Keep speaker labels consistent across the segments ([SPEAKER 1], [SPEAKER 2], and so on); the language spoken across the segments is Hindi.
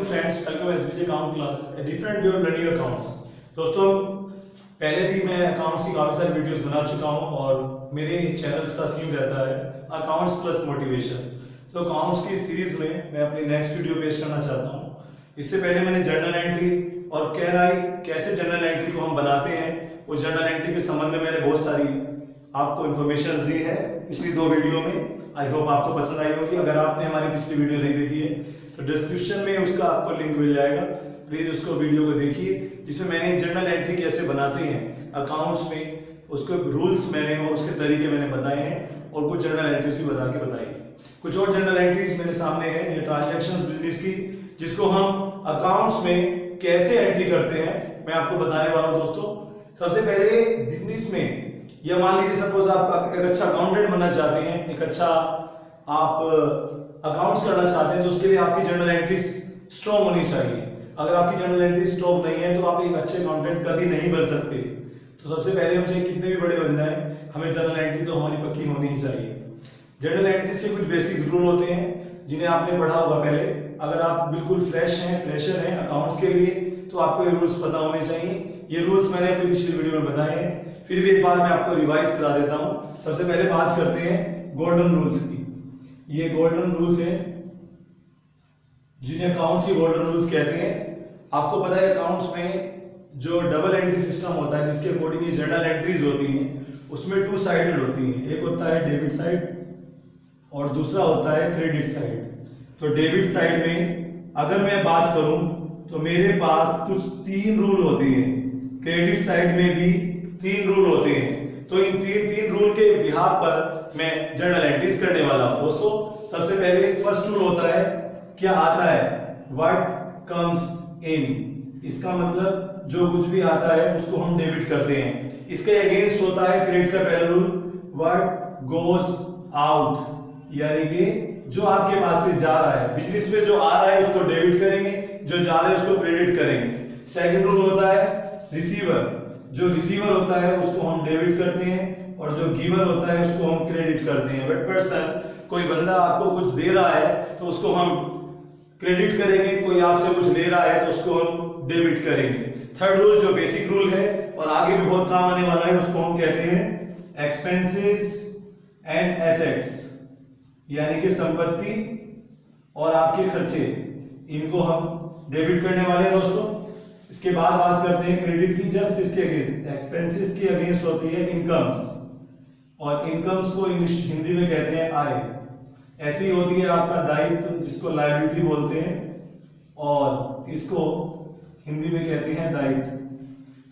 [SPEAKER 1] friends, welcome SBJ Account Classes, a different way of learning accounts. दोस्तों पहले भी मैं अकाउंट्स की काफ़ी सारी वीडियोस बना चुका हूं और मेरे चैनल्स का थीम रहता है अकाउंट्स प्लस मोटिवेशन। तो अकाउंट्स की सीरीज में मैं अपनी नेक्स्ट वीडियो पेश करना चाहता हूं। इससे पहले मैंने जर्नल एंट्री और कैसे जर्नल एंट्री को हम बनाते हैं, उस जर्नल एंट्री के संबंध में मैंने बहुत सारी आपको इन्फॉर्मेशन दी है पिछली 2 वीडियो में। आई होप आपको पसंद आई होगी। अगर आपने हमारी पिछली वीडियो नहीं देखी है तो डिस्क्रिप्शन में उसका आपको लिंक मिल जाएगा, प्लीज उसको वीडियो को देखिए, जिसमें मैंने जर्नल एंट्री कैसे बनाते हैं अकाउंट्स में, उसके रूल्स मैंने और उसके तरीके मैंने बताए हैं और कुछ जर्नल एंट्रीज भी बता के बताई है। कुछ और जर्नल एंट्रीज मेरे सामने है, ये ट्रांजैक्शंस बिजनेस की, जिसको हम अकाउंट्स में कैसे एंट्री करते हैं मैं आपको बताने वाला हूं दोस्तों। सबसे पहले बिजनेस में या मान लीजिए सपोज आप एक अच्छा अकाउंटेंट बनना चाहते हैं, एक अच्छा आप अकाउंट्स करना चाहते हैं, तो उसके लिए आपकी जर्नल एंट्री स्ट्रॉन्ग होनी चाहिए। अगर आपकी जर्नल एंट्री स्ट्रॉन्ग नहीं है तो आप एक अच्छे अकाउंटेंट कभी नहीं बन सकते। तो सबसे पहले हम चाहे कितने भी बड़े बन जाए, हमें जर्नल एंट्री तो हमारी पक्की होनी ही चाहिए। जर्नल एंट्री से कुछ बेसिक रूल होते हैं जिन्हें आपने पढ़ा होगा पहले। अगर आप बिल्कुल फ्रेशर हैं अकाउंट्स के लिए तो आपको ये रूल्स पता होने चाहिए। ये रूल्स मैंने अपनी पिछली वीडियो में बताए हैं, फिर भी एक बार मैं आपको रिवाइज करा देता हूं। सबसे पहले बात करते हैं गोल्डन रूल्स की। ये गोल्डन रूल्स हैं जिन्हें अकाउंट्स के गोल्डन रूल्स कहते हैं। आपको पता है अकाउंट्स में जो डबल एंट्री सिस्टम होता है, जिसके अकॉर्डिंग ये जर्नल एंट्रीज होती हैं, उसमें 2 साइडेड होती हैं। एक होता है डेबिट साइड और दूसरा होता है क्रेडिट साइड। तो डेबिट साइड में अगर मैं बात करूं तो मेरे पास कुछ 3 रूल होते हैं, क्रेडिट साइड में भी 3 रूल होते हैं। तो इन तीन रूल के बिहार पर मैं जर्नल एंट्रीज करने वाला हूं दोस्तों। सबसे पहले फर्स्ट रूल होता है, क्या आता है, व्हाट कम्स इन। इसका मतलब जो कुछ भी आता है उसको हम डेबिट करते हैं। इसके अगेंस्ट होता है क्रेडिट का पहला रूल, व्हाट गोज आउट, यानी कि जो आपके पास से जा रहा है, बिजनेस में जो आ रहा है उसको डेबिट करेंगे, जो जा रहा है उसको क्रेडिट करेंगे। सेकंड रूल होता है रिसीवर, जो रिसीवर होता है उसको हम डेबिट करते हैं और जो गिवर होता है उसको हम क्रेडिट करते हैं। बट पर्सन, कोई बंदा आपको कुछ दे रहा है तो उसको हम क्रेडिट करेंगे, कोई आपसे कुछ ले रहा है तो उसको हम डेबिट करेंगे। थर्ड रूल जो बेसिक रूल है और आगे भी बहुत काम आने वाला है, उसको हम कहते हैं एक्सपेंसेस एंड एसेट्स, यानी कि संपत्ति और आपके खर्चे, इनको हम डेबिट करने वाले हैं दोस्तों। इसके बाद बात करते हैं क्रेडिट की, जस्ट इसके अगेंस्ट, एक्सपेंसेस के अगेंस्ट होती है इनकम्स, और इनकम्स को इंग्लिश हिंदी में कहते हैं आय। ऐसी होती है आपका दायित्व, जिसको लायबिलिटी बोलते हैं, और इसको हिंदी में कहते हैं दायित्व।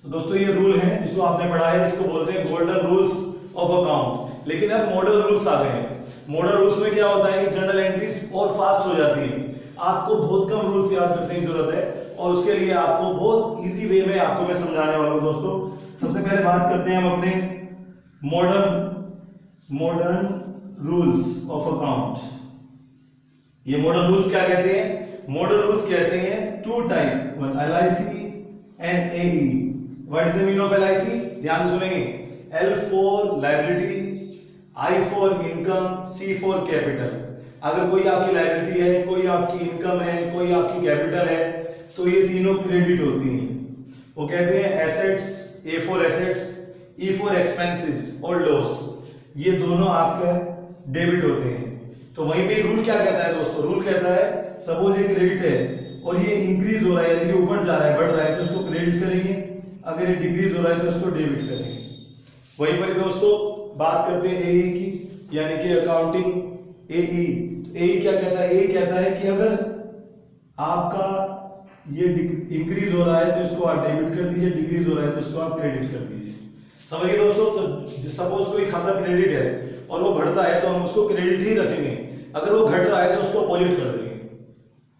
[SPEAKER 1] तो दोस्तों ये रूल है जिसको आपने पढ़ा है, इसको बोलते हैं गोल्डन रूल्स ऑफ अकाउंट। लेकिन अब मॉडल रूल्स आ गए हैं। मॉडल रूल्स में क्या होता है कि जर्नल एंट्रीज और फास्ट हो जाती है, आपको बहुत कम रूल्स याद रखने की जरूरत है, और उसके लिए आपको बहुत इजी वे में आपको मैं समझाने वाला हूं दोस्तों। सबसे पहले बात करते हैं हम अपने मॉडर्न रूल्स ऑफ अकाउंट। ये मॉडर्न रूल्स क्या कहते हैं? मॉडर्न रूल्स कहते हैं 2 type, one LIC and AE। What is the meaning of LIC? ध्यान से सुनेंगे। L for liability, I for income, C for capital. अगर कोई आपकी लायबिलिटी है, कोई आपकी इनकम है, कोई आपकी कैपिटल है, तो ये तीनों क्रेडिट होती हैं। वो कहते हैं assets, A for assets, E for expenses और लॉस, ये दोनों आपका डेबिट होते हैं। तो वहीं पे रूल क्या कहता है दोस्तों? रूल कहता है सपोज ये क्रेडिट है और ये इंक्रीज हो रहा है, यानी कि ऊपर जा रहा है, बढ़ रहा है, तो उसको क्रेडिट करेंगे। अगर ये डिक्रीज हो रहा है तो उसको डेबिट करेंगे। वहीं पर दोस्तों बात करते हैं AE की, यानी कि अकाउंटिंग AE। AE क्या कहता है? AE कहता है कि अगर आपका ये इंक्रीज हो रहा है तो इसको आप डेबिट कर दीजिए, डिक्रीज हो रहा है तो इसको आप क्रेडिट कर दीजिए। समझिए दोस्तों। तो सपोज कोई खाता क्रेडिट है और वो बढ़ता है तो हम उसको क्रेडिट ही रखेंगे, अगर वो घट रहा है तो उसको अपोजिट कर देंगे।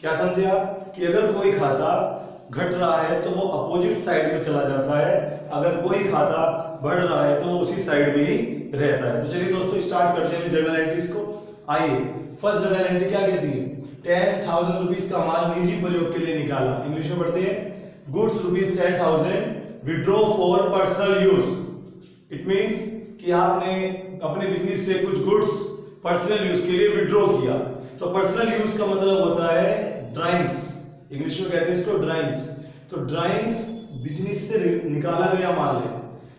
[SPEAKER 1] क्या समझे आप? कि अगर कोई खाता घट रहा है तो वो अपोजिट साइड में चला जाता है, अगर कोई खाता बढ़ रहा है तो उसी साइड में ही रहता है। तो चलिए दोस्तों स्टार्ट करते हैं जर्नल एंट्रीज को। आइए, फर्स्ट जर्नल एंट्री क्या कहती है? 10,000 रुपीज का माल निजी प्रयोग के लिए निकाला। इंग्लिश में पढ़ते हैं goods rupees 10,000 withdraw for personal use. It means कि आपने अपने बिजनेस से कुछ गुड्स पर्सनल यूज के लिए विड्रॉ किया। तो पर्सनल यूज का मतलब होता है ड्राइंग्स, इंग्लिश में कहते हैं इसको ड्राइंग्स। तो ड्राइंग्स बिजनेस से निकाला गया माल है,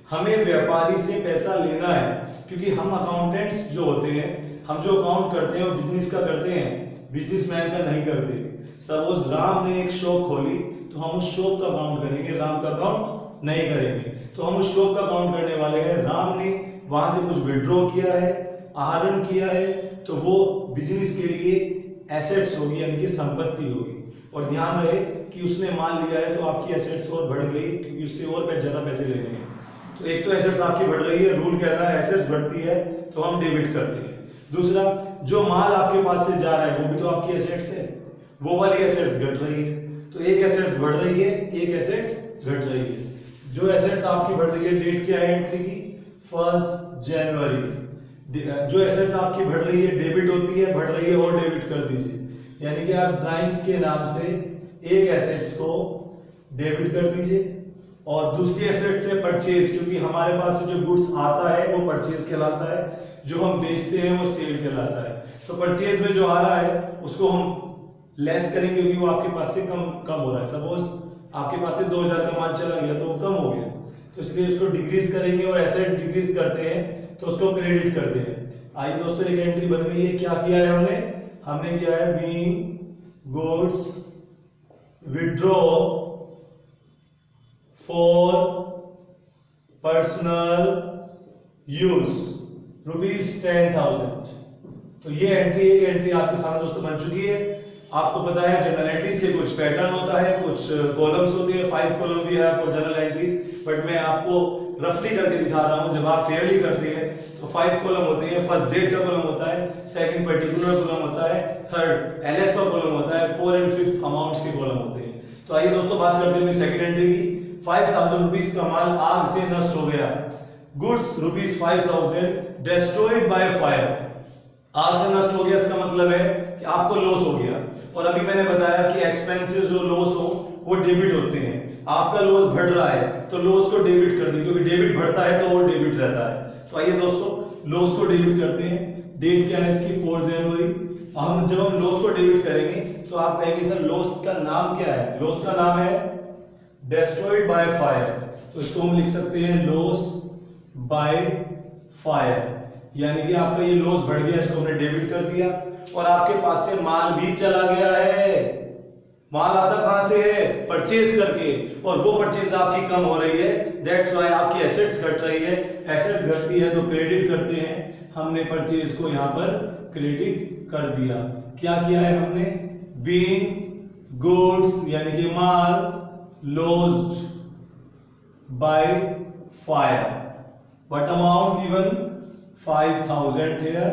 [SPEAKER 1] हमें व्यापारी से पैसा लेना है, क्योंकि हम अकाउंटेंट्स जो होते हैं, हम जो अकाउंट करते हैं वो बिजनेस का करते हैं, बिजनेसमैन का नहीं करते। सपोज राम ने एक शॉप खोली तो हम उस शॉप का अकाउंट करेंगे, राम का अकाउंट नहीं करेंगे। तो हम उस शॉप का अकाउंट करने वाले हैं। राम ने वहां से कुछ विड्रॉ किया है, आहरण किया है, तो वो बिजनेस के लिए एसेट्स होगी, यानी कि संपत्ति होगी। और ध्यान रहे कि उसने माल लिया है तो आपकी एसेट्स और बढ़ गई, क्योंकि उससे और ज्यादा पैसे लेने हैं। तो एक तो एसेट्स आपकी बढ़ रही है, रूल कहता है एसेट्स बढ़ती है तो हम डेबिट करते हैं। दूसरा, जो माल आपके पास से जा रहा है वो भी तो आपकी एसेट्स है, वो वाली एसेट्स घट रही है। तो एक एसेट्स बढ़ रही है, एक एसेट्स घट रही है। जो एसेट्स आपकी बढ़ रही है, डेट क्या है एंट्री की? 1 जनवरी। जो एसेट्स आपकी बढ़ रही है, डेबिट होती है, बढ़ रही है और डेबिट कर दीजिए। यानी कि आप ड्राइंग्स के नाम से एक एसेट्स को डेबिट कर दीजिए और दूसरी एसेट से परचेज, क्योंकि हमारे पास से जो गुड्स आता है वो परचेज कहलाता है, जो हम बेचते हैं वो सेल कहलाता है। तो परचेज में जो आ रहा है उसको हम लेस करेंगे, क्योंकि वो आपके पास से कम हो रहा है। सपोज आपके पास से 2000 का माल चला गया तो वो कम हो गया, तो इसलिए उसको डिक्रीज करेंगे, और एसेट डिक्रीज करते हैं तो उसको क्रेडिट करते हैं। आइए दोस्तों, एक एंट्री बन गई है। क्या किया है हमने किया है being goods withdraw for personal use ₹10,000। तो ये एंट्री, एक एंट्री आपके सामने दोस्तों बन चुकी है। आपको पता है जनरल एंट्रीज के कुछ पैटर्न होता है, कुछ कॉलम्स होते हैं, 5 कॉलम भी है फॉर जनरल एंट्रीज, बट मैं आपको रफली करके दिखा रहा हूं। जब आप फेयरली करते हैं तो 5 कॉलम होते हैं। फर्स्ट डेट का कॉलम होता है, सेकंड पर्टिकुलर कॉलम होता है, थर्ड एलएफ का कॉलम होता है, 4 और 5 अमाउंट्स के कॉलम होते हैं। तो आइए दोस्तों बात करते हैं अपनी सेकंड एंट्री की। 5,000 रुपीस का माल आग से नष्ट हो गया। Goods ₹5,000 destroyed by fire. आग से नष्ट हो गया, इसका मतलब है कि आपको लॉस हो गया। और अभी मैंने बताया कि एक्सपेंसेस जो लॉस हो वो डेबिट होते हैं। आपका लॉस बढ़ रहा है तो लॉस को डेबिट कर दें, क्योंकि डेबिट बढ़ता है तो और डेबिट रहता है। तो आइए दोस्तों लॉस को डेबिट करते हैं। डेट क्या है इसकी? 4 जनवरी। जब हम लॉस को डेबिट करेंगे तो आप कहेंगे सर लॉस का नाम क्या है? लॉस का नाम है डिस्ट्रॉयड बाय फायर। तो इसको हम लिख सकते हैं लॉस बाय फायर, यानी कि आपका ये लॉस बढ़ गया, इसको हमने डेबिट कर दिया। और आपके पास से माल भी चला गया है। माल आता कहां से है? परचेज करके, और वो परचेज आपकी कम हो रही है, दैट्स व्हाई आपकी एसेट्स घट रही है। एसेट्स घटती है तो क्रेडिट करते हैं, हमने परचेज को यहां पर क्रेडिट कर दिया। क्या किया है हमने? बीइंग गुड्स यानी कि माल lost by fire, what amount given? 5,000 here.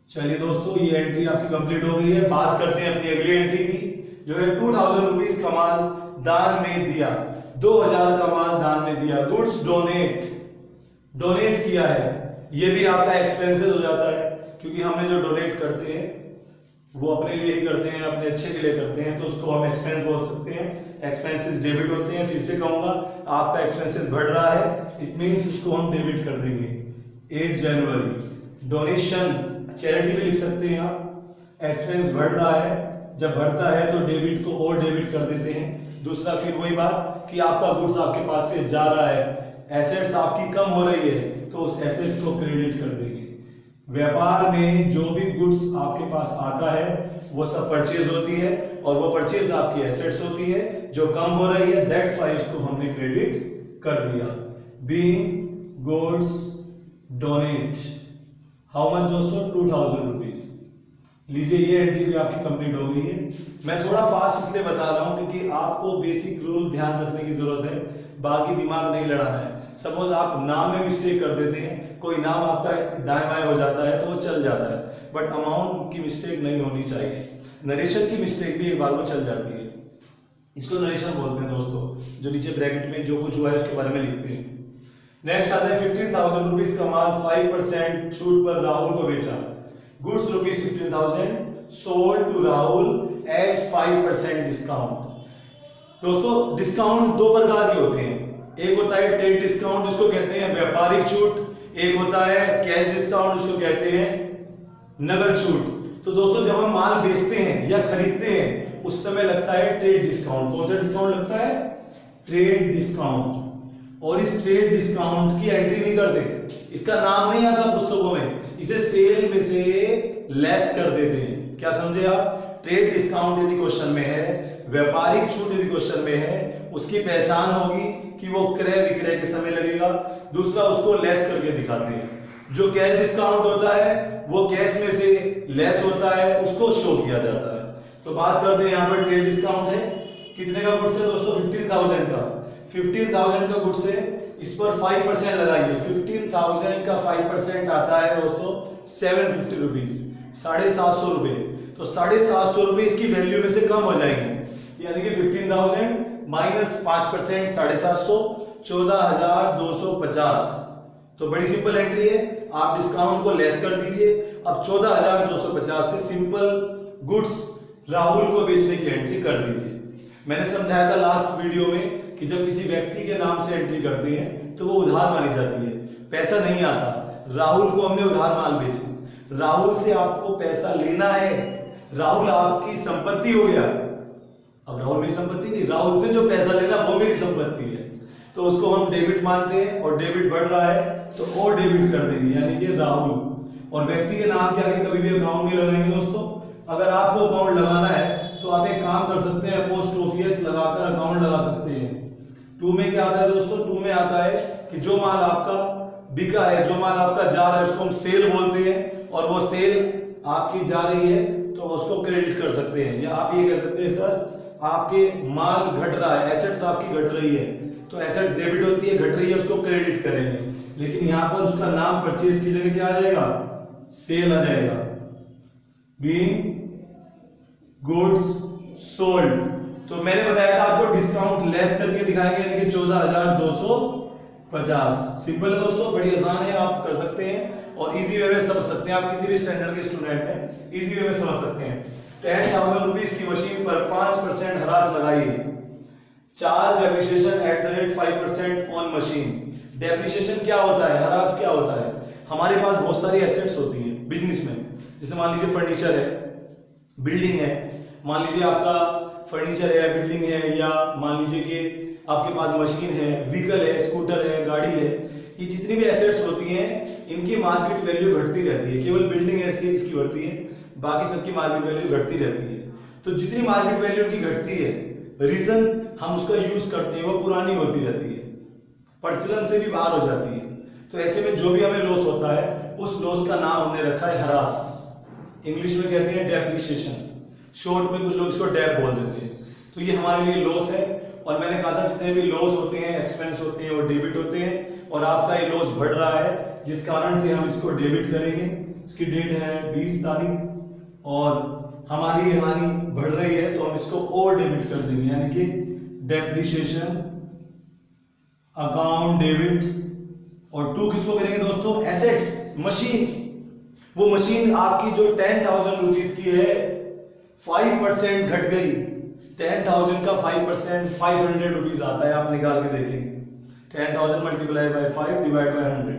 [SPEAKER 1] चलिए दोस्तों ये एंट्री आपकी कंप्लीट हो गई है। बात करते हैं अपनी अगली एंट्री की, जो है 2,000 रुपीज का माल दान में दिया। 2,000 का माल दान में दिया। गुड्स डोनेट किया है। ये भी आपका एक्सपेंसेस हो जाता है, क्योंकि हमने जो डोनेट करते हैं वो अपने लिए ही करते हैं, अपने अच्छे के लिए करते हैं, तो उसको हम एक्सपेंस बोल सकते हैं। एक्सपेंसेस डेबिट होते हैं। फिर से कहूंगा, आपका एक्सपेंसेस बढ़ रहा है, इट मींस इसको हम डेबिट कर देंगे। 8 जनवरी। डोनेशन चैरिटी भी लिख सकते हैं आप। एक्सपेंस बढ़ रहा है, जब बढ़ता है तो डेबिट को और डेबिट कर देते हैं। दूसरा फिर वही बात कि आपका गुड्स आपके पास से जा रहा है, एसेट्स आपकी कम हो रही है, तो उस एसेट्स को क्रेडिट कर देंगे। व्यापार में जो भी गुड्स आपके पास आता है वो सब परचेज होती है, और वो परचेज आपकी एसेट्स होती है जो कम हो रही है, दैट्स व्हाई उसको हमने क्रेडिट कर दिया। Being goods donate, how much दोस्तों? 2,000 रुपीज। लीजिए ये एंट्री भी आपकी कंप्लीट हो गई है। मैं थोड़ा फास्ट इसलिए बता रहा हूं क्योंकि आपको बेसिक रूल ध्यान रखने की जरूरत है, बाकी दिमाग नहीं लड़ाना है। सपोज आप नाम में मिस्टेक कर देते हैं, कोई नाम आपका दाएं बाएं हो जाता है तो वो चल जाता है, बट अमाउंट की मिस्टेक नहीं होनी चाहिए। नरेशन की मिस्टेक भी एक बार को चल जाती है, इसको नरेशन बोलते हैं दोस्तों। जो नीचे ब्रैकेट में जो कुछ हुआ है उसके बारे में लिखते हैं। नेक्स्ट आता है 15,000 रुपीज का माल 5% छूट पर राहुल को बेचा। Goods ₹15,000 sold to Rahul at 5% discount. दोस्तों डिस्काउंट दो प्रकार के होते हैं, एक होता है ट्रेड डिस्काउंट जिसको कहते हैं व्यापारिक छूट, एक होता है कैश डिस्काउंट जिसको कहते हैं नगद छूट। तो दोस्तों जब हम माल बेचते हैं या खरीदते हैं उस समय लगता है ट्रेड डिस्काउंट। कौन सा डिस्काउंट लगता है? Trade discount. और इस ट्रेड डिस्काउंट की एंट्री नहीं करते, इसका नाम नहीं आता पुस्तकों में, इसे सेल में से लेस कर देते हैं। क्या समझे आप? ट्रेड डिस्काउंट यदि क्वेश्चन में है, व्यापारिक छूट यदि क्वेश्चन में है, उसकी पहचान होगी कि वो क्रय विक्रय के समय लगेगा। दूसरा, उसको लेस करके दिखाते हैं। जो कैश डिस्काउंट होता है वो कैश में से लेस होता है, उसको शो किया जाता है। तो बात करते हैं यहाँ पर ट्रेड डिस्काउंट है, कितने का गुड्स है दोस्तों? 15,000 का। 15,000 का गुड्स है, इस पर 5% लगाइए। 15,000 का 5% आता है दोस्तों 750 रुपीज, 750 रुपए। तो 750 रुपए इसकी वैल्यू में से कम हो जाएंगे, यानी कि 15,000 माइनस 5% 750, 14,250। तो बड़ी सिंपल एंट्री है, आप डिस्काउंट को लेस कर दीजिए। अब 14,250 से सिंपल गुड्स राहुल को बेचने की एंट्री कर दीजिए। मैंने समझाया था लास्ट वीडियो में कि जब किसी व्यक्ति के नाम से एंट्री करते हैं तो वो उधार मानी जाती है, पैसा नहीं आता। राहुल को हमने उधार माल बेचा, राहुल से आपको पैसा लेना है, राहुल आपकी संपत्ति हो गया। अब राहुल मेरी संपत्ति नहीं, राहुल से जो पैसा लेना वो मेरी संपत्ति है, तो उसको हम डेबिट मानते हैं। और डेबिट बढ़ रहा है तो और डेबिट कर देंगे, यानी कि राहुल। और व्यक्ति के नाम के आगे कभी भी अकाउंट नहीं लगाएंगे दोस्तों। अगर आपको अकाउंट लगाना है तो आप एक काम कर सकते हैं, पोस्ट ऑफिस लगाकर अकाउंट लगा सकते हैं। 2 में क्या आता है दोस्तों? 2 में आता है कि जो माल आपका बिका है, जो माल आपका जा रहा है, उसको हम सेल बोलते हैं, और वो सेल आपकी जा रही है तो उसको क्रेडिट कर सकते हैं। या आप ये कह सकते हैं सर आपके माल घट रहा है, एसेट्स आपकी घट रही है, तो एसेट्स डेबिट होती है, घट रही है, उसको क्रेडिट करेंगे। लेकिन यहां पर उसका नाम परचेज की जगह क्या आ जाएगा? सेल आ जाएगा। Being goods sold. तो मैंने बताया था आपको डिस्काउंट लेस करके दिखाएंगे, यानी कि 14,250। सिंपल है दोस्तों, बड़ी आसान है, आप कर सकते हैं और इजी वे में समझ सकते हैं। आप किसी भी स्टैंडर्ड के स्टूडेंट हैं, इजी वे में समझ सकते हैं। 10,000 रुपीज की मशीन पर 5% हरास लगाइए। Charge depreciation at the rate 5% on machine. Depreciation क्या होता है, हरास क्या होता है? हमारे पास बहुत सारी एसेट्स होती हैं बिजनेस में, जैसे मान लीजिए फर्नीचर है, बिल्डिंग है, मान लीजिए आपका फर्नीचर है, बिल्डिंग है, या मान लीजिए कि आपके पास मशीन है, व्हीकल है, स्कूटर है, गाड़ी है। ये जितनी भी एसेट्स होती हैं इनकी मार्केट वैल्यू घटती रहती है। केवल बिल्डिंग ऐसी है इसकी बढ़ती है, बाकी सबकी मार्केट वैल्यू घटती रहती है। तो जितनी मार्केट वैल्यू की घटती है, रीजन हम उसका यूज करते हैं वो पुरानी होती रहती है, प्रचलन से भी बाहर हो जाती है। तो ऐसे में जो भी हमें लॉस होता है उस लॉस का नाम हमने रखा है हरास। इंग्लिश में कहते हैं डेप्रिसिएशन, शॉर्ट में कुछ लोग इसको डेप बोल देते हैं। तो ये हमारे लिए लॉस है। और मैंने कहा था जितने भी लॉस होते हैं, एक्सपेंस होते हैं, वो डेबिट होते हैं। और आपका ये लॉस बढ़ रहा है, जिस कारण से हम इसको डेबिट करेंगे। इसकी डेट है 20 तारीख और हमारी हानि बढ़ रही है तो हम इसको और डेबिट कर देंगे, यानी कि डेप्रिसिएशन अकाउंट डेबिट। और 2 किसको करेंगे दोस्तों? Assets, machine. वो मशीन आपकी जो 10,000 रुपीज की है 5% घट गई। 10,000 का 5% 500 रुपीज आता है, आप निकाल के देखेंगे। 10,000 मल्टीप्लाई बाय 5 डिवाइड बाय 100।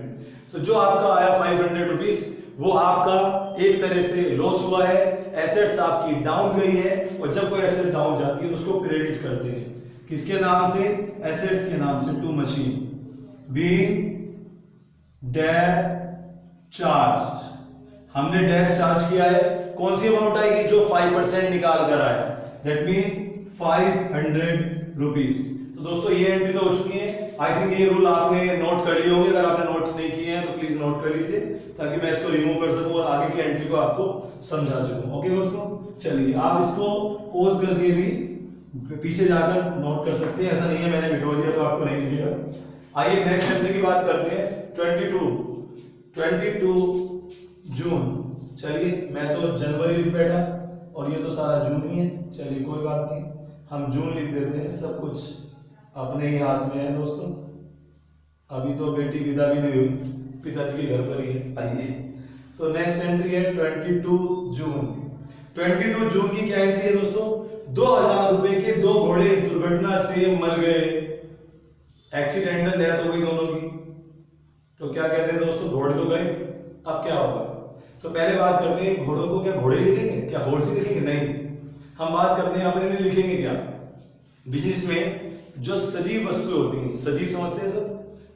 [SPEAKER 1] तो जो आपका आया 500 रुपीज वो आपका एक तरह से लॉस हुआ है, एसेट्स आपकी डाउन गई है। और जब कोई एसेट डाउन जाती है तो उसको क्रेडिट करते हैं, किसके नाम से? एसेट्स के नाम से, to machine. Being debt charge, हमने डेट चार्ज किया है। कौन सी अमाउंट आएगी? जो 5% निकाल कर आया, दैट मीन 500 रुपीज। तो दोस्तों ये एंट्री तो हो चुकी है। आई थिंक ये रूल आपने नोट कर लिए होंगे, अगर आपने नोट नहीं किए हैं तो प्लीज नोट कर लीजिए, ताकि मैं इसको रिमूव कर सकूं और आगे की एंट्री को आपको समझा सकूं। ओके दोस्तों, चलिए आप इसको पॉज करके भी पीछे जाकर नोट कर सकते हैं। ऐसा नहीं है मैंने भिगो दिया तो आपको नहीं दिखेगा। आइए नेक्स्ट एंट्री की बात करते हैं। 22 जून। चलिए मैं तो जनवरी लिख बैठा और ये तो सारा जून ही है। चलिए कोई बात नहीं, हम जून लिख देते हैं, सब कुछ अपने ही हाथ में है दोस्तों। अभी तो बेटी विदा भी नहीं हुई, पिताजी के घर पर ही है। आइए तो नेक्स्ट एंट्री है 22 जून। 22 जून की क्या एंट्री है दोस्तों? 2,000 रुपए के 2 घोड़े दुर्घटना से मर गए। एक्सीडेंटल डेथ हो गई दोनों की। तो क्या कहते हैं दोस्तों? घोड़े तो गए, अब क्या होगा? तो पहले बात करते हैं घोड़ों को क्या घोड़े लिखेंगे, क्या हॉर्स लिखेंगे? नहीं, हम बात करते हैं, यहाँ पर लिखेंगे क्या, बिजनेस में जो सजीव वस्तुएं होती हैं, सजीव समझते हैं सब,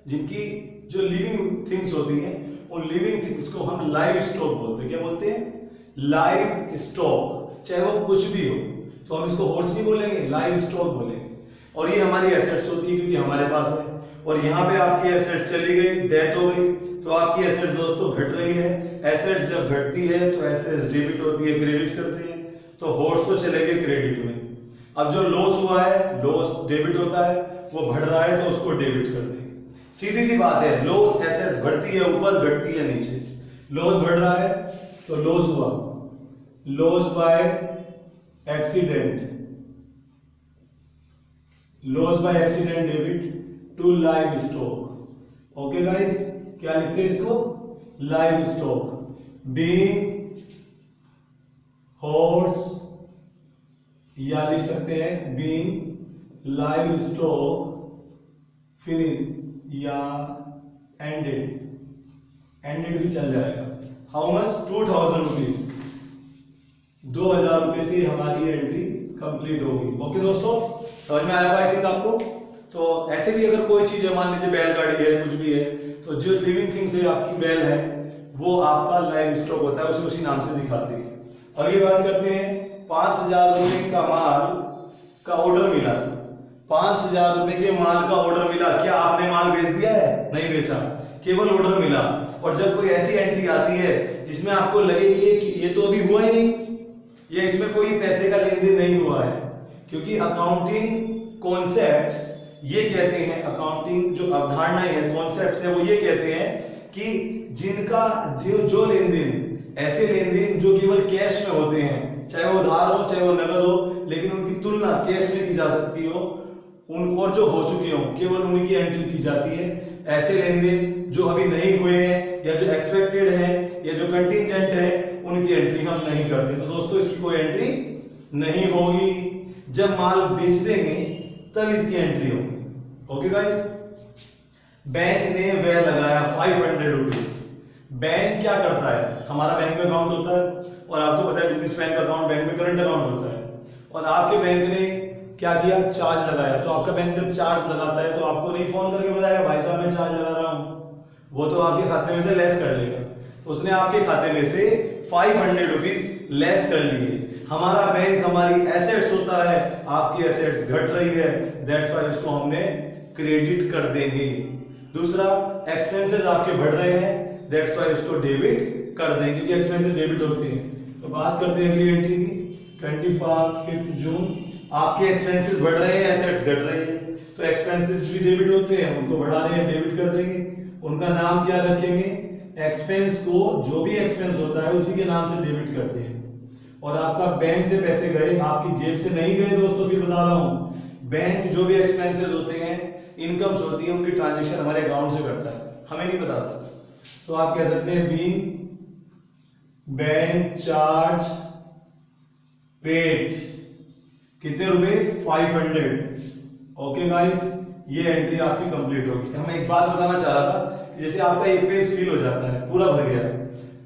[SPEAKER 1] जिनकी जो लिविंग थिंग्स होती हैं, उन लिविंग थिंग्स को हम लाइव स्टॉक बोलते हैं। क्या बोलते हैं? Live stock. चाहे वो कुछ भी हो, तो हम इसको हॉर्स नहीं बोलेंगे, लाइव स्टॉक बोलेंगे। और ये हमारी एसेट्स होती है क्योंकि हमारे पास है। और यहाँ पे आपकी एसेट्स चली गई, डेथ हो गई, तो आपकी एसेट्स दोस्तों घट रही है। एसेट्स जब घटती है तो एसेट्स डेबिट होती है, क्रेडिट करते हैं, तो हॉर्स तो चले गए क्रेडिट में। अब जो लॉस हुआ है, लॉस डेबिट होता है, वो बढ़ रहा है तो उसको डेबिट कर देंगे। सीधी सी बात है, लॉस एसेट्स बढ़ती है ऊपर, घटती है नीचे। लॉस बढ़ रहा है तो लॉस हुआ, loss by accident, loss by accident debit to livestock. Okay guys, क्या लिखते हैं इसको? Live stock. बीइंग हॉर्स, या लिख सकते हैं बीइंग लाइव स्टॉक फिनिश या एंडेड, एंडेड भी चल जाएगा। How much? 2000 रुपीज, 2000 रुपए से हमारी एंट्री कंप्लीट होगी। ओके दोस्तों, समझ में आया आई थिंक आपको? तो ऐसे भी अगर कोई चीज है, मान लीजिए बैलगाड़ी है, कुछ भी है, तो जो लिविंग थिंग्स है, आपकी बैल है, वो आपका लाइव स्टॉक होता है, उसी नाम से दिखाते हैं। अगली बात करते हैं, 5000 रुपए का माल का ऑर्डर मिला। 5000 रुपए के माल का ऑर्डर मिला। क्या आपने माल बेच दिया है? नहीं बेचा, केवल ऑर्डर मिला। और जब कोई ऐसी एंट्री आती है जिसमें आपको लगे कि ये तो अभी हुआ ही नहीं, ये इसमें कोई पैसे का लेन देन नहीं हुआ है, क्योंकि अकाउंटिंग कॉन्सेप्ट्स ये कहते हैं, अकाउंटिंग जो अवधारणाएं हैं, कॉन्सेप्ट्स है, वो ये कहते हैं कि जिनका जो लेन देन, ऐसे लेन देन जो केवल कैश में होते हैं, चाहे वो उधार हो चाहे वो नगद हो, लेकिन उनकी तुलना कैश में की जा सकती हो, उनको और जो हो चुके हो केवल उनकी एंट्री की जाती है। ऐसे लेन देन जो अभी नहीं हुए हैं, या जो एक्सपेक्टेड है, या जो कंटिजेंट है, उनकी एंट्री हम नहीं करते। तो दोस्तों इसकी कोई एंट्री नहीं होगी। जब माल बेच देंगे तब इसकी एंट्री होगी। ओके गाइस, बैंक ने व्यय लगाया 500 रुपीज। बैंक क्या करता है? हमारा बैंक में अकाउंट होता है, और आपको पता है बिजनेसमैन का अकाउंट बैंक में करंट अकाउंट होता है, और आपके बैंक ने क्या किया? चार्ज लगाया। तो आपका बैंक जब चार्ज लगाता है तो आपको नहीं फोन करके बताएगा भाई साहब मैं चार्ज लगा रहा हूं, वो तो आपके खाते में से लेस कर लेगा। तो उसने आपके खाते में से 500 रुपीज लेस कर लिए। हमारा बैंक हमारी एसेट्स होता है, आपकी एसेट्स घट रही है, दैट्स व्हाई उसको हमने क्रेडिट कर देंगे। दूसरा, एक्सपेंसेस आपके बढ़ रहे हैं, दैट्स व्हाई उसको डेबिट कर देंगे, क्योंकि एक्सपेंसेस डेबिट होते हैं। तो बात करते हैं अगली एंट्री की, 25 जून। आपके एक्सपेंसेस बढ़ रहे हैं, एसेट्स घट रही है, तो एक्सपेंसेस भी डेबिट होते हैं, उनको बढ़ा रहे हैं, डेबिट कर देंगे। उनका नाम क्या रखेंगे? एक्सपेंस को, जो भी एक्सपेंस होता है उसी के नाम से डेबिट करते हैं। और आपका बैंक से पैसे गए, आपकी जेब से नहीं गए दोस्तों, फिर बता रहा हूं, बैंक जो भी एक्सपेंसेस होते हैं, इनकम्स होती है, उनकी ट्रांजेक्शन हमारे अकाउंट से करता है, हमें नहीं पता था। तो आप कह सकते हैं बीइंग बैंक चार्ज पेड, कितने रुपए? 500। ओके गाइस, ये एंट्री आपकी कंप्लीट होगी। हम एक बात बताना चाह रहा था कि जैसे आपका एक पेज फिल हो जाता है, पूरा भर गया,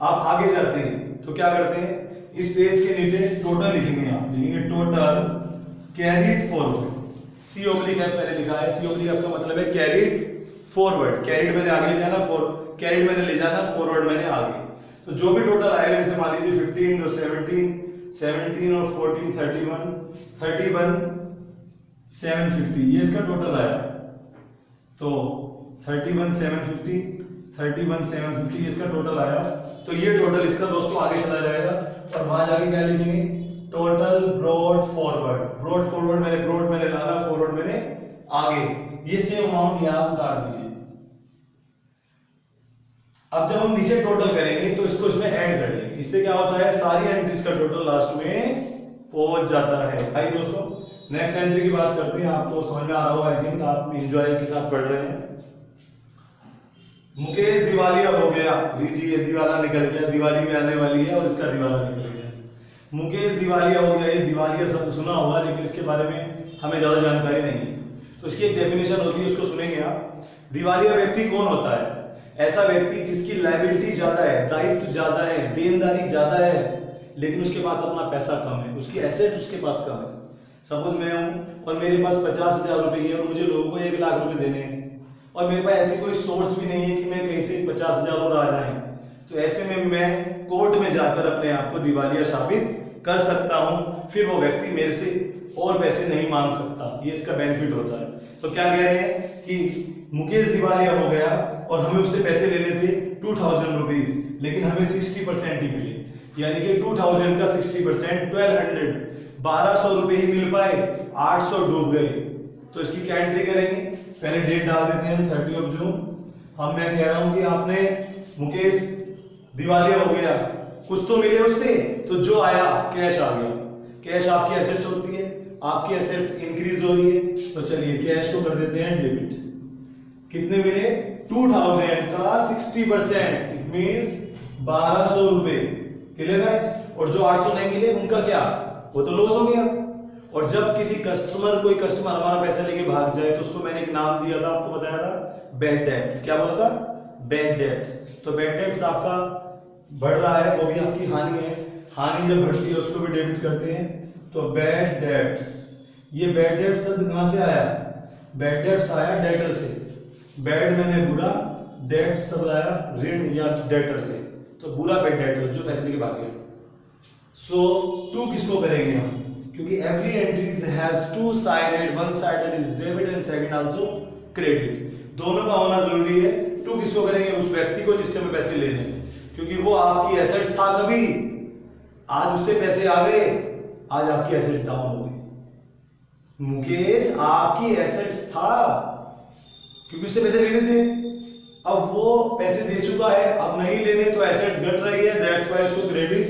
[SPEAKER 1] आप आगे जाते हैं तो क्या करते हैं? इस पेज के नीचे टोटल लिखेंगे, आप लिखेंगे टोटल कैरीड फॉरवर्ड। सी ओब्लिक एफ मैंने लिखा है, सी ओब्लिक एफ का मतलब है कैरीड फॉरवर्ड। कैरीड मैंने आगे ले जाना, कैरीड मैंने ले जाना, फॉरवर्ड मैंने आगे। तो जो भी टोटल आएगा, जैसे मान लीजिए 15 और 17 और 14 31 750, ये इसका टोटल आया। तो 31 750 इसका टोटल आया। तो ये टोटल इसका दोस्तों आगे चला जाएगा, और वहां जाके क्या लिखेंगे? Total brought forward. Brought forward मैंने लाना, फॉरवर्ड मैंने आगे। ये सेम अमाउंट यहां उतार दीजिए। अब जब हम नीचे टोटल करेंगे तो इसको इसमें ऐड कर लेंगे। इससे क्या होता है? सारी एंट्रीज का टोटल लास्ट में पहुंच जाता है। आइए दोस्तों नेक्स्ट एंट्री की बात करते हैं। आपको समझ में आ रहा होगा, आई थिंक आप एंजॉय के साथ पढ़ रहे हैं। मुकेश दिवालिया हो गया, लीजिए दिवाला निकल गया, दिवाली में आने वाली है और इसका दिवाला निकल गया। मुकेश दिवालिया हो गया, ये दिवालिया शब्द सुना होगा, लेकिन इसके बारे में हमें ज्यादा जानकारी नहीं है। तो इसकी एक डेफिनेशन होती है, उसको सुनेंगे आप। दिवालिया व्यक्ति कौन होता है? ऐसा व्यक्ति जिसकी लायबिलिटी ज्यादा है, दायित्व ज्यादा है, देनदारी ज्यादा है, लेकिन उसके पास अपना पैसा कम है, उसकी एसेट उसके पास कम है। सपोज मैं हूं और मेरे पास 50,000 रुपए की है और मुझे लोगों को 1 लाख रुपए देने हैं और मेरे पास ऐसी कोई सोर्स भी नहीं है कि मैं कहीं से 50,000 और आ जाए, तो ऐसे में मैं कोर्ट में जाकर अपने आप को दिवालिया साबित कर सकता हूं, फिर वो व्यक्ति मेरे से और पैसे नहीं मांग सकता। ये इसका बेनिफिट होता है। तो क्या कह रहे हैं कि मुकेश दिवालिया हो गया और हमें उससे पैसे लेने थे 2000 रुपीज, लेकिन हमें 60% ही मिले, यानी कि 2000 का 60% 1200 रुपए ही मिल पाए, 800 डूब गए। तो इसकी क्या एंट्री करेंगे? पहले डेट डाल देते हैं 30 जून। हम मैं कह रहा हूं कि आपने मुकेश दिवालिया हो गया, कुछ तो मिले उससे, तो जो आया कैश आ गया। कैश आपकी एसेट्स होती है, आपकी एसेट्स इंक्रीज हो रही है, तो चलिए कैश को कर देते हैं डेबिट। कितने मिले? 2000 का 60%, इट मींस 1200 रुपए। Clear guys? और जो 800 नहीं मिले उनका क्या? वो तो लॉस हो गया। और जब किसी कोई कस्टमर हमारा पैसा लेके भाग जाए तो उसको मैंने एक नाम दिया था, आपको बताया था बैड डेब्ट्स। क्या बोला था? Bad debts. तो बैड डेब्ट्स आपका बढ़ रहा है, वो भी आपकी हानि है। हानि जब बढ़ती है उसको भी डेबिट करते हैं। तो बैड डेब्ट्स, ये बैड डेब्ट्स शब्द कहां से आया? बैड डेब्ट्स आया डेटर से। बैड मैंने बुरा, डेब्ट्स शब्द आया ऋण या डेटर से, तो बुरा बैड डेटर्स जो पैसे लेके भाग गए। सो टू किसको करेंगे हम? क्योंकि every entries has two sided, one sided is debit and second also credit. दोनों का होना जरूरी है। टू किसको करेंगे? उस व्यक्ति को जिससे हमें पैसे लेने हैं, क्योंकि वो आपकी एसेट्स था कभी, आज उससे पैसे आ गए, आज आपकी एसेट डाउन हो गई। मुकेश आपकी एसेट्स था क्योंकि उससे पैसे लेने थे, अब वो पैसे दे चुका है, अब नहीं लेने तो एसेट्स घट रही है, दैट्स व्हाई उसको क्रेडिट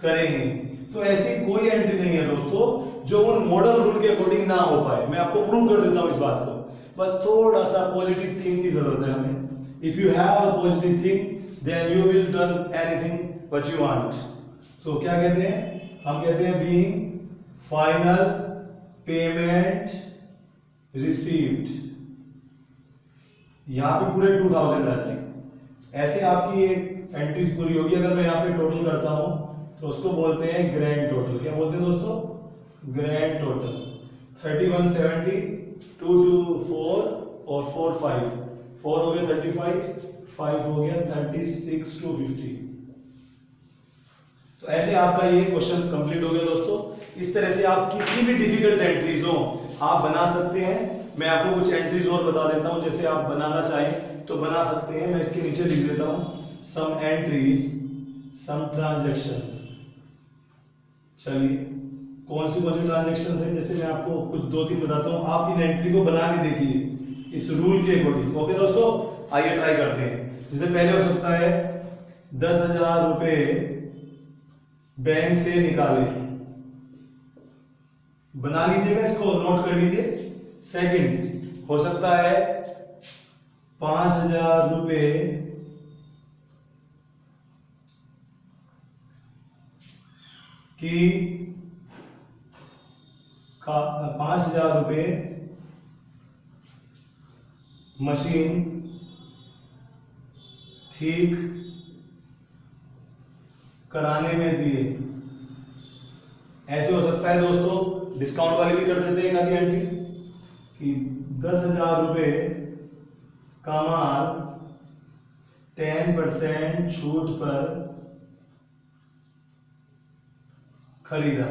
[SPEAKER 1] करेंगे। तो ऐसी कोई एंट्री नहीं है दोस्तों जो उन मॉडल रूल के अकॉर्डिंग ना हो पाए। मैं आपको प्रूव कर देता हूं इस बात को, बस थोड़ा सा पॉजिटिव थिंक की जरूरत है हमें। If you have a positive think then you will done anything what you want. So क्या कहते हैं? हम कहते हैं बीइंग फाइनल पेमेंट रिसीव्ड। यहां पे पूरे 2000 आ जाएंगे। ऐसे आपकी एक एंट्रीज पूरी होगी। अगर मैं यहां पे टोटल करता हूं तो उसको बोलते हैं ग्रैंड टोटल। क्या बोलते हैं दोस्तों? Grand total. 3170, 224 और 45, 4 हो गया 35, 5 हो गया 36, 250। तो ऐसे आपका ये क्वेश्चन कंप्लीट हो गया दोस्तों। इस तरह से आप कितनी भी डिफिकल्ट एंट्रीज हो आप बना सकते हैं। मैं आपको कुछ एंट्रीज और बता देता हूं, जैसे आप बनाना चाहें तो बना सकते हैं। मैं इसके नीचे लिख देता हूं सम एंट्रीज, सम ट्रांजैक्शंस। चलिए कौन सी ट्रांजैक्शंस हैं, जैसे मैं आपको कुछ 2-3 बताता हूं, आप इन एंट्री को बना के देखिए इस रूल के अकॉर्डिंग। ओके दोस्तों, आइए ट्राई करते हैं। जैसे पहले हो सकता है 10,000 रुपए बैंक से निकाले, बना लीजिएगा, इसको नोट कर लीजिए। सेकंड हो सकता है 5,000 रुपए की 5,000 रुपए मशीन ठीक कराने में दिए। ऐसे हो सकता है दोस्तों, डिस्काउंट वाले भी कर देते हैं आधी एंट्री कि 10,000 रुपए का माल 10% छूट पर खरीदा।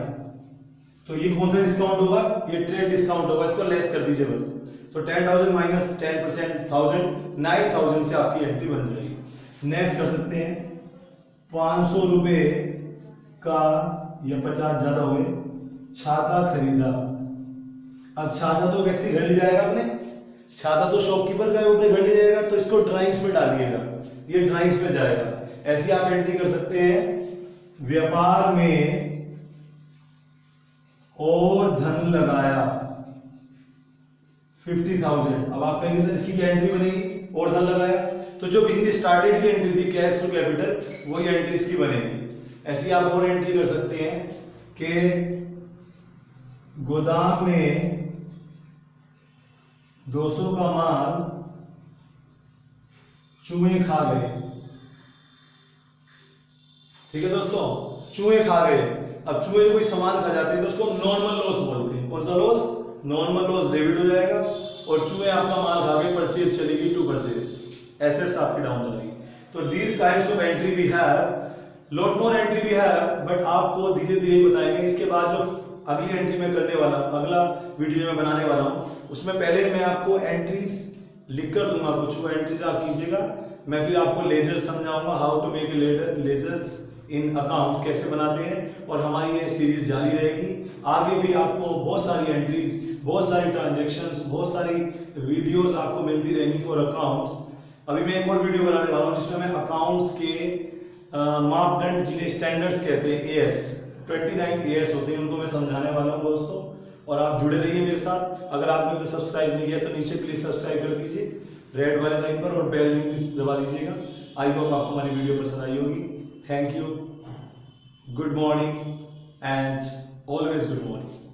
[SPEAKER 1] तो ये कौन सा डिस्काउंट होगा? ये ट्रेड डिस्काउंट होगा, इसको लेस कर दीजिए बस। तो 10,000 माइनस 10%, 1000, 9,000 से आपकी एंट्री बन जाएगी। नेक्स्ट कर सकते हैं 500 रुपए का, या 50 ज्यादा हो गए, छाता खरीदा। अब छाता तो व्यक्ति घर ले जाएगा अपने, छाता तो शॉपकीपर का है, वो अपने घर ले जाएगा, तो इसको ड्राइंग्स में डालिएगा, ये ड्राइंग्स में जाएगा। ऐसी आप एंट्री कर सकते हैं व्यापार में और धन लगाया 50,000। अब आप कहेंगे सर इसकी क्या एंट्री बनेगी? और धन लगाया, तो जो बिजनेस स्टार्टेड की एंट्री थी कैश टू कैपिटल, वही एंट्री इसकी बनेगी। ऐसी आप और एंट्री कर सकते हैं कि गोदाम में 200 का माल चूहे खा गए। ठीक है दोस्तों, चूहे खा गए, अब चूहे कोई सामान खा जाते हैं तो उसको नॉर्मल लॉस बोलते हैं। कौन सा लॉस? नॉर्मल लॉस डेबिट हो जाएगा, और चूहे आपका माल खा गए, परचेज चलेगी टू परचेज, एसेट्स आपकी डाउन जा रही। तो these kinds of entry we have, lot more entry we have, but आपको धीरे धीरे बताएंगे। इसके बाद जो अगली एंट्री में करने वाला, अगला वीडियो में बनाने वाला हूं, उसमें पहले मैं आपको एंट्रीज लिख कर दूंगा, कुछ वो एंट्रीज आप कीजिएगा, मैं फिर आपको लेजर समझाऊंगा, how to make a ledgers in accounts कैसे बनाते हैं, और हमारी ये सीरीज जारी रहेगी। आगे भी आपको बहुत सारी एंट्रीज, बहुत सारी ट्रांजैक्शंस, बहुत सारी वीडियोस आपको मिलती रहेंगी फॉर अकाउंट्स। अभी मैं एक और वीडियो बनाने वाला हूँ जिसमें मैं अकाउंट्स के मापदंड, जिन्हें स्टैंडर्ड्स कहते हैं, एएस 29 एएस होते हैं, उनको मैं समझाने वाला हूँ दोस्तों। और आप जुड़े रहिए मेरे साथ। अगर आपने तो सब्सक्राइब नहीं किया तो नीचे प्लीज सब्सक्राइब कर दीजिए रेड वाले साइन पर, और बेल भी दबा दीजिएगा। आई होप आपको हमारी वीडियो पसंद आई होगी। Thank you, good morning and always good morning.